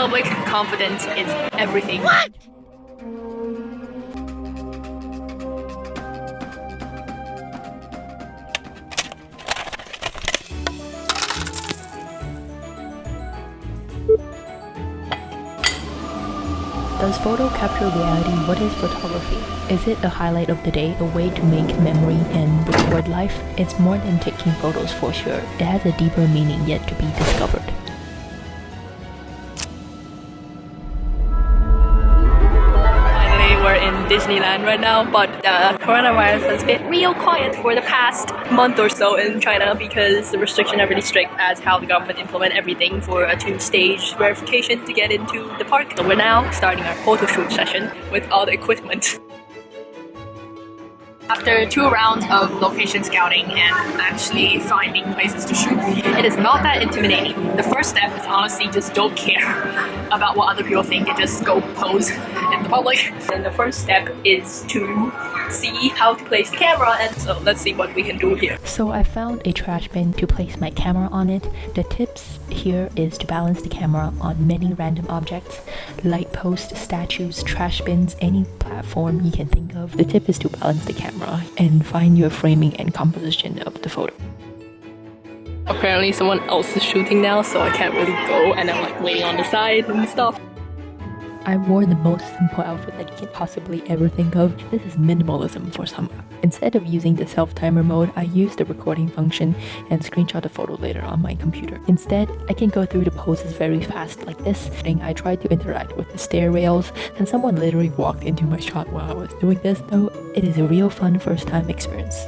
public confidence is everything. What? Does photo capture reality? What is photography? Is it a highlight of the day, a way to make memory and record life? It's more than taking photos for sure. It has a deeper meaning yet to be discovered. We're in Disneyland right now, but coronavirus has been real quiet for the past month or so in China because the restrictions are really strict as how the government implement everything for a two-stage verification to get into the park. So we're now starting our photo shoot session with all the equipment. After 2 rounds of location scouting and actually finding places to shoot, it is not that intimidating. The first step is honestly just don't care about what other people think and just go pose in the public. And the first step is to see how to place the camera, and so let's see what we can do here. So I found a trash bin to place my camera on it. The tips here is to balance the camera on many random objects, light posts, statues, trash bins, any platform you can think of. The tip is to balance the camera and find your framing and composition of the photo. Apparently someone else is shooting now, so I can't really go, and I'm like waiting on the side and stuff. I wore the most simple outfit that you can possibly ever think of. This is minimalism for summer. Instead of using the self-timer mode, I used the recording function and screenshot the photo later on my computer. Instead, I can go through the poses very fast like this. And I tried to interact with the stair rails, and someone literally walked into my shot while I was doing this, though it is a real fun first-time experience.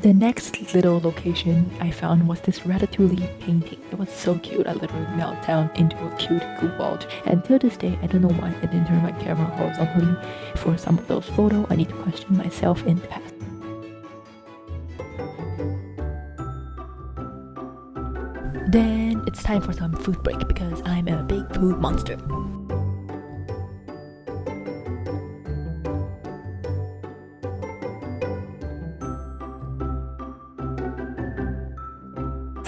The next little location I found was this Ratatouille painting. It was so cute, I literally melted down into a cute glue ball. And to this day, I don't know why I didn't turn my camera horizontally for some of those photos. I need to question myself in the past. Then it's time for some food break because I'm a big food monster.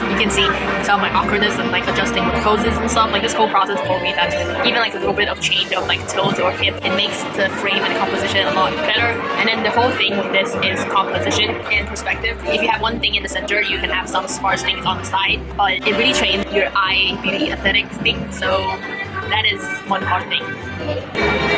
You can see some of my awkwardness and like adjusting poses and stuff. Like this whole process told me that even like a little bit of change of like tilt or hip, it makes the frame and the composition a lot better. And then the whole thing with this is composition and perspective. If you have one thing in the center, you can have some sparse things on the side, but it really trains your eye beauty aesthetic thing. So that is one hard thing.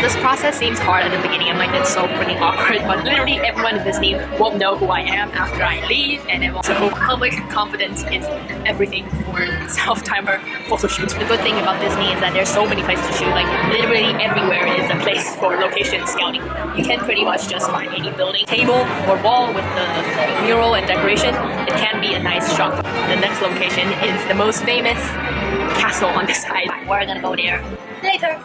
This process seems hard at the beginning. I'm like, it's so freaking awkward, but literally everyone in Disney won't know who I am after I leave, and then also public confidence is everything for self-timer photo shoots. The good thing about Disney is that there's so many places to shoot. Like literally everywhere is a place for location scouting. You can pretty much just find any building, table or wall with the mural and decoration. It can be a nice shot. The next location is the most famous castle on this side. We're gonna go there later.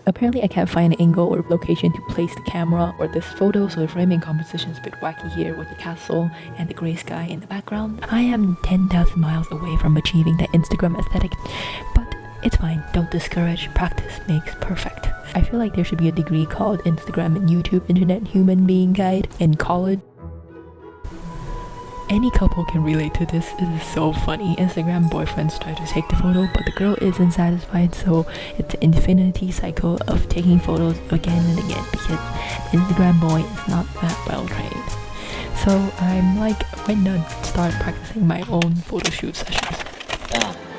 Apparently I can't find an angle or location to place the camera or this photo, so the framing composition is a bit wacky here with the castle and the grey sky in the background. I am 10,000 miles away from achieving the Instagram aesthetic, but it's fine, don't discourage, practice makes perfect. I feel like there should be a degree called Instagram and YouTube Internet Human Being Guide in college. Any couple can relate to this. It is so funny. Instagram boyfriends try to take the photo, but the girl isn't satisfied, so it's an infinity cycle of taking photos again and again because the Instagram boy is not that well trained. So I'm like, why not start practicing my own photo shoot sessions?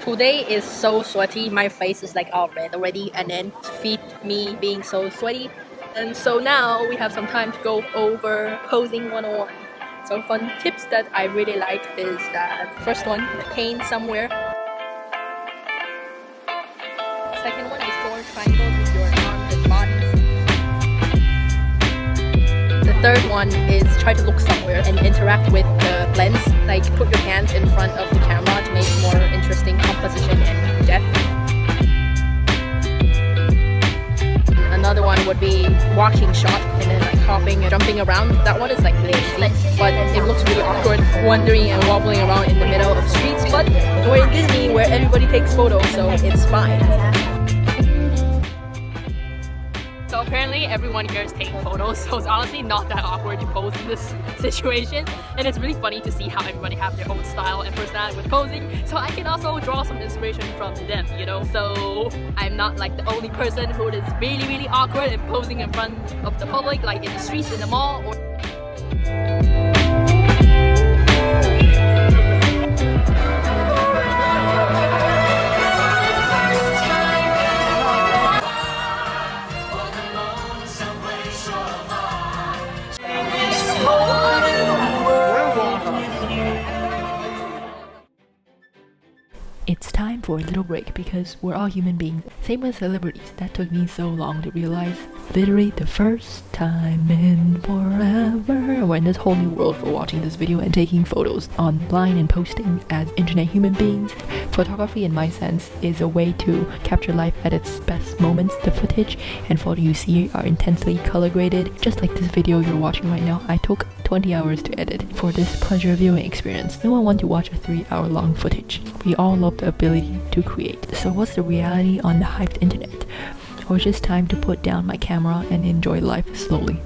Today is so sweaty. My face is like all red already, and then feed me being so sweaty. And so now we have some time to go over posing 101. So fun tips that I really like is that first one, paint somewhere. Second one is form triangles with your arms and body. The third one is try to look somewhere and interact with the lens. Like put your hands in front of the camera to make more interesting composition and depth. Another one would be walking shot and then like hopping and jumping around. That one is like really easy, but it looks really awkward wandering and wobbling around in the middle of streets. But we're in Disney where everybody takes photos, so it's fine. So apparently everyone here is taking photos, so it's honestly not that awkward to pose in this situation. And it's really funny to see how everybody have their own style and personality with posing, so I can also draw some inspiration from them, you know? So I'm not like the only person who is really awkward and posing in front of the public, like in the streets, in the mall, or It's time for a little break because we're all human beings. Same with celebrities. That took me so long to realize. Literally the first time in forever. We're in this whole new world for watching this video and taking photos online and posting as internet human beings. Photography, in my sense, is a way to capture life at its best moments. The footage and photo you see are intensely color graded. Just like this video you're watching right now, I took 20 hours to edit for this pleasure viewing experience. No one wants to watch a 3-hour-long footage. We all love the ability to create. So what's the reality on the hyped internet? Or just time to put down my camera and enjoy life slowly.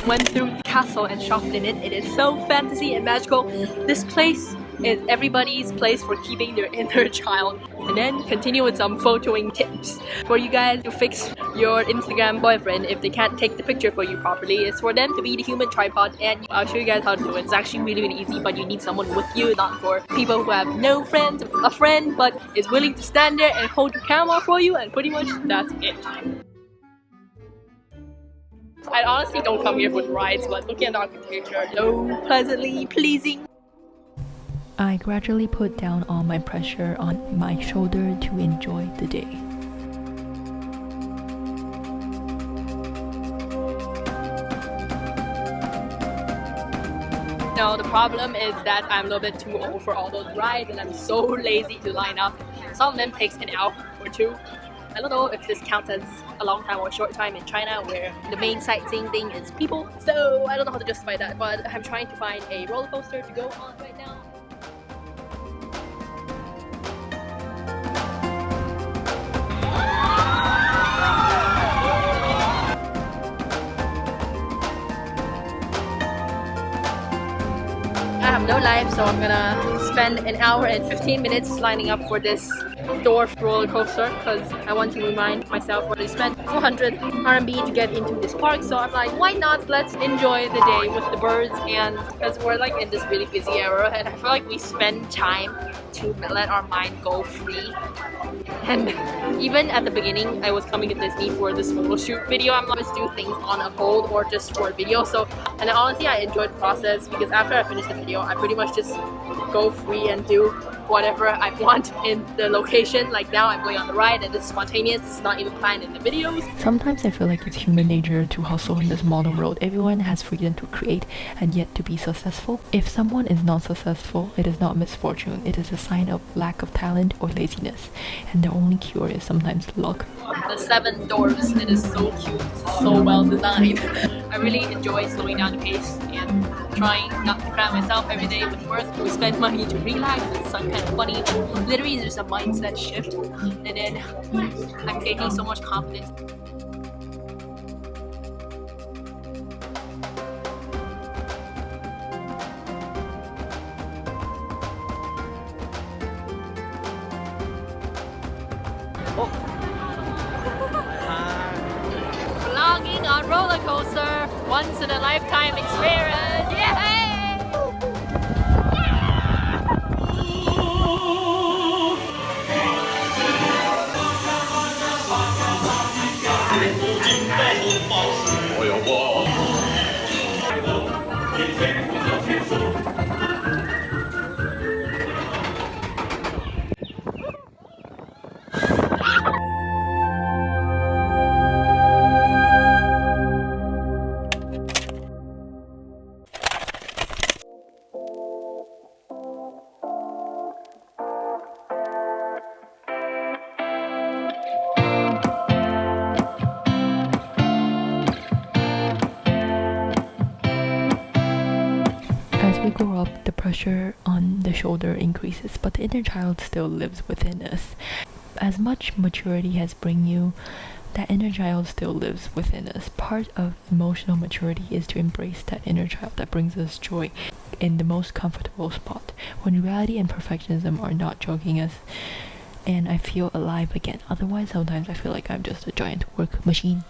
went through the castle and shopped in it. It is so fantasy and magical. This place is everybody's place for keeping their inner child. And then continue with some photoing tips for you guys to fix your Instagram boyfriend if they can't take the picture for you properly. It's for them to be the human tripod, and I'll show you guys how to do it. It's actually really easy, but you need someone with you, not for people who have no friends. A friend but is willing to stand there and hold the camera for you, and pretty much that's it. I honestly don't come here for the rides, but looking at the architecture, so pleasantly pleasing. I gradually put down all my pressure on my shoulder to enjoy the day. No, the problem is that I'm a little bit too old for all those rides and I'm so lazy to line up. Some of them takes an hour or two. I don't know if this counts as a long time or a short time in China where the main sightseeing thing is people. So I don't know how to justify that, but I'm trying to find a roller coaster to go on right now. I have no life, so I'm gonna spend an hour and 15 minutes lining up for this dwarf roller coaster because I want to remind myself what I spent 400 RMB to get into this park. So I'm like, why not? Let's enjoy the day with the birds, and because we're like in this really busy era and I feel like we spend time to let our mind go free. And even at the beginning, I was coming to Disney for this photo shoot video. I'm not just do things on a hold or just for a video. So, and honestly, I enjoyed the process because after I finished the video, I pretty much just go free and do whatever I want in the location. Like now I'm going on the ride and it's spontaneous, it's not even planned in the videos. Sometimes I feel like it's human nature to hustle in this modern world. Everyone has freedom to create and yet to be successful. If someone is not successful, it is not misfortune, it is a sign of lack of talent or laziness. And the only cure is sometimes luck. The 7 doors, it is so cute, so well designed. I really enjoy slowing down the pace and trying not to cram myself every day with work. We spend money to relax, it's some kind of funny. Literally there's a mindset shift, and then I'm gaining so much confidence. Vlogging on roller coaster, once in a lifetime experience. Yay! As we grow up, the pressure on the shoulder increases, but the inner child still lives within us. as much maturity has bring you, that inner child still lives within us. Part of emotional maturity is to embrace that inner child that brings us joy in the most comfortable spot, when reality and perfectionism are not choking us, and I feel alive again. Otherwise, sometimes I feel like I'm just a giant work machine.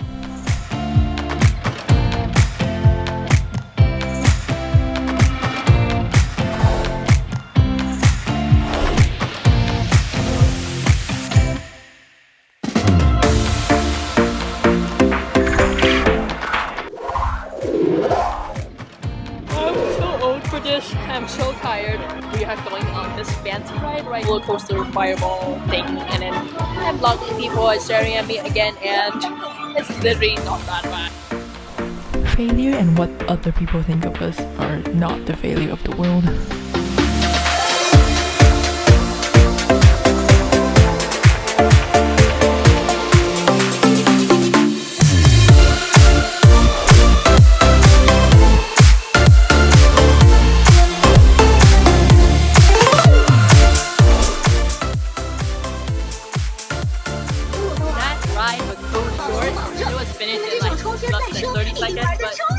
I'm so tired. We are going on this fancy ride, right? Roller coaster fireball thing, and then I'm vlogging, people are staring at me again, and it's literally not that bad. Failure and what other people think of us are not the failure of the world.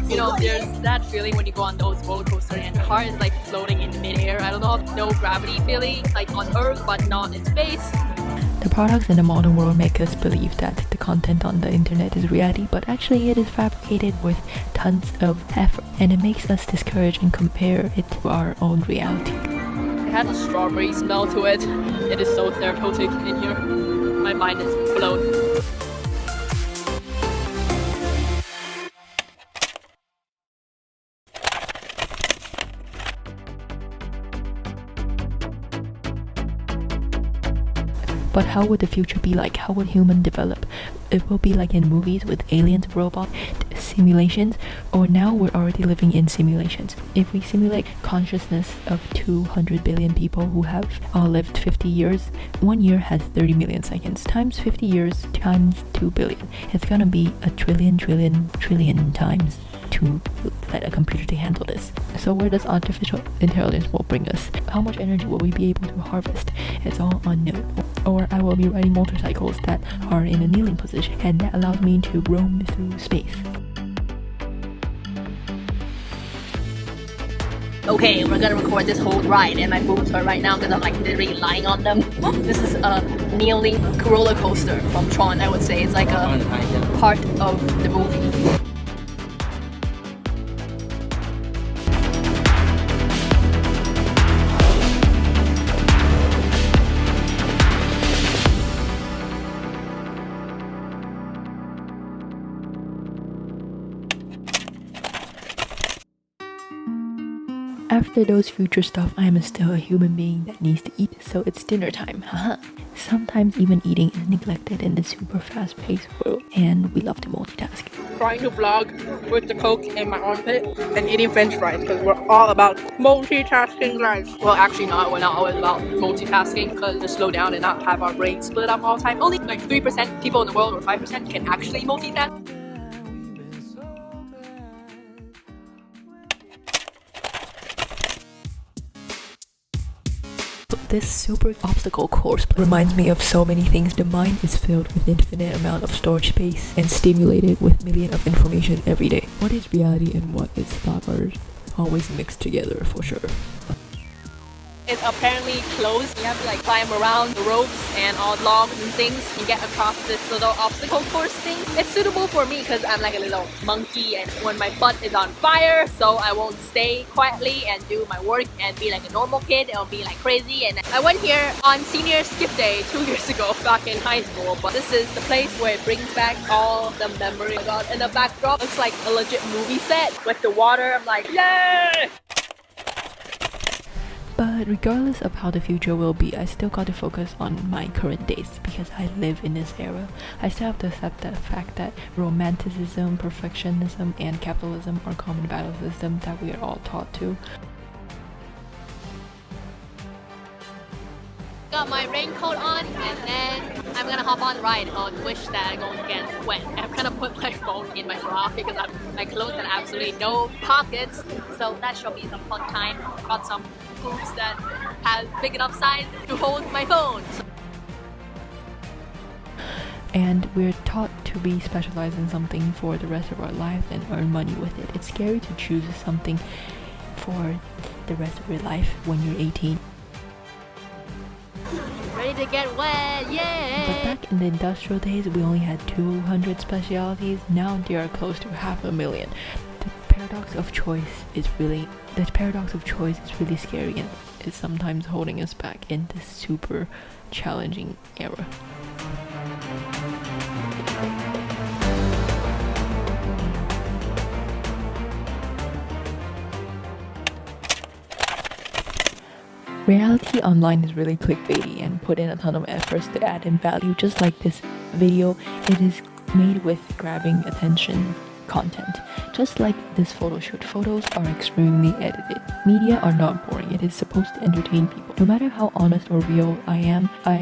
You know, there's that feeling when you go on those roller coasters and the car is like floating in midair. I don't know, no gravity feeling, like on Earth but not in space. The products in the modern world make us believe that the content on the internet is reality, but actually it is fabricated with tons of effort, and it makes us discourage and compare it to our own reality. It has a strawberry smell to it. It is so therapeutic in here. My mind is blown. But how would the future be like? How would human develop? It will be like in movies with aliens, robots, simulations, or now we're already living in simulations. If we simulate consciousness of 200 billion people who have all lived 50 years, 1 year has 30 million seconds, times 50 years times 2 billion. It's gonna be a trillion times to let a computer to handle this. So where does artificial intelligence will bring us? How much energy will we be able to harvest? It's all unknown. Or I will be riding motorcycles that are in a kneeling position, and that allows me to roam through space. Okay, we're gonna record this whole ride, and my boobs hurt right now because I'm like literally lying on them. This is a kneeling roller coaster from Tron, I would say. It's like a part of the movie. After those future stuff, I am still a human being that needs to eat, so it's dinner time, haha. Sometimes even eating is neglected in this super fast-paced world, and we love to multitask. Trying to vlog with the Coke in my armpit and eating french fries because we're all about multitasking life. Well, actually not, we're not always about multitasking because to slow down and not have our brains split up all the time. Only like 3% people in the world or 5% can actually multitask. This super obstacle course reminds me of so many things. The mind is filled with infinite amount of storage space and stimulated with millions of information every day. What is reality and what is thought are always mixed together for sure. It's apparently closed. You have to like climb around the ropes and all logs and things and get across this little obstacle course thing. It's suitable for me because I'm like a little monkey, and when my butt is on fire, so I won't stay quietly and do my work and be like a normal kid. I'll be like crazy. And I went here on senior skip day 2 years ago back in high school, but this is the place where it brings back all the memories I got. And the backdrop looks like a legit movie set with the water. I'm like, yay! But regardless of how the future will be, I still got to focus on my current days because I live in this era. I still have to accept the fact that romanticism, perfectionism, and capitalism are common battle systems that we are all taught to. Got my raincoat on, and then I'm gonna hop on the ride on wish that I don't get wet. I'm gonna put my phone in my bra because my clothes have absolutely no pockets, so that should be some fun time. Got some boots that have big enough size to hold my phone. And we're taught to be specialized in something for the rest of our life and earn money with it. It's scary to choose something for the rest of your life when you're 18. Ready to get wet, yeah! But back in the industrial days, we only had 200 specialties. Now there are close to 500,000. The paradox of choice is really scary and is sometimes holding us back in this super challenging era. Reality online is really clickbaity and put in a ton of efforts to add in value. Just like this video, it is made with grabbing attention content. Just like this photo shoot, photos are extremely edited. Media are not boring, it is supposed to entertain people. No matter how honest or real I am, I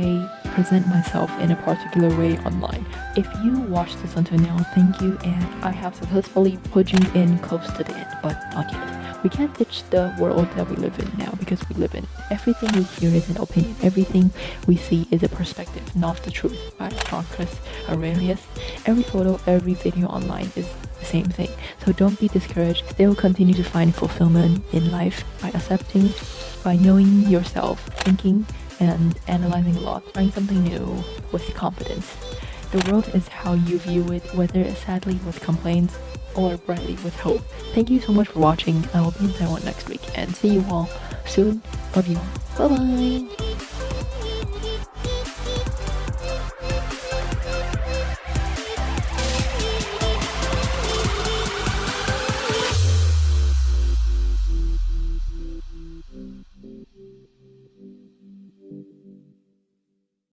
present myself in a particular way online. If you watched this until now, thank you, and I have successfully put you in close to the end, but not yet. We can't ditch the world that we live in now because we live in. Everything we hear is an opinion. Everything we see is a perspective, not the truth. By Marcus Aurelius. Every photo, every video online is the same thing. So don't be discouraged. Still continue to find fulfillment in life by accepting, by knowing yourself, thinking and analyzing a lot, trying something new with confidence. The world is how you view it, whether sadly with complaints or brightly with hope. Thank you so much for watching. I will be in Taiwan next week and see you all soon. Love you all. Bye bye.